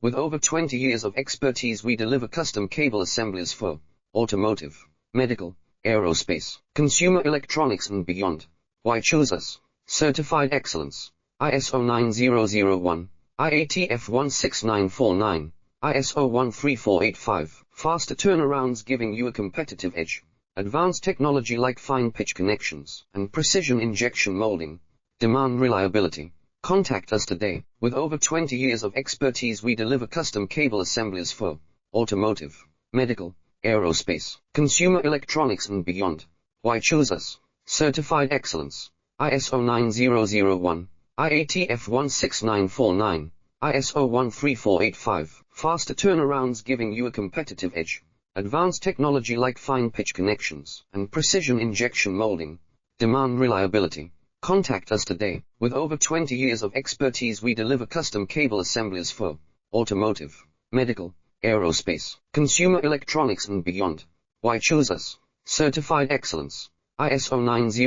With over 20 years of expertise, we deliver custom cable assemblies for automotive, medical, aerospace, consumer electronics and beyond. Why choose us? Certified excellence. ISO 9001, IATF 16949, ISO 13485. Faster turnarounds giving you a competitive edge. Advanced technology like fine pitch connections and precision injection molding. Demand reliability. Contact us today. With over 20 years of expertise, we deliver custom cable assemblies for automotive, medical, aerospace, consumer electronics and beyond. Why choose us? Certified excellence. ISO 9001, IATF 16949, ISO 13485. Faster turnarounds giving you a competitive edge. Advanced technology like fine pitch connections and precision injection molding. Demand reliability. Contact us today. With over 20 years of expertise, we deliver custom cable assemblies for automotive, medical, aerospace, consumer electronics and beyond. Why choose us? Certified excellence. ISO 90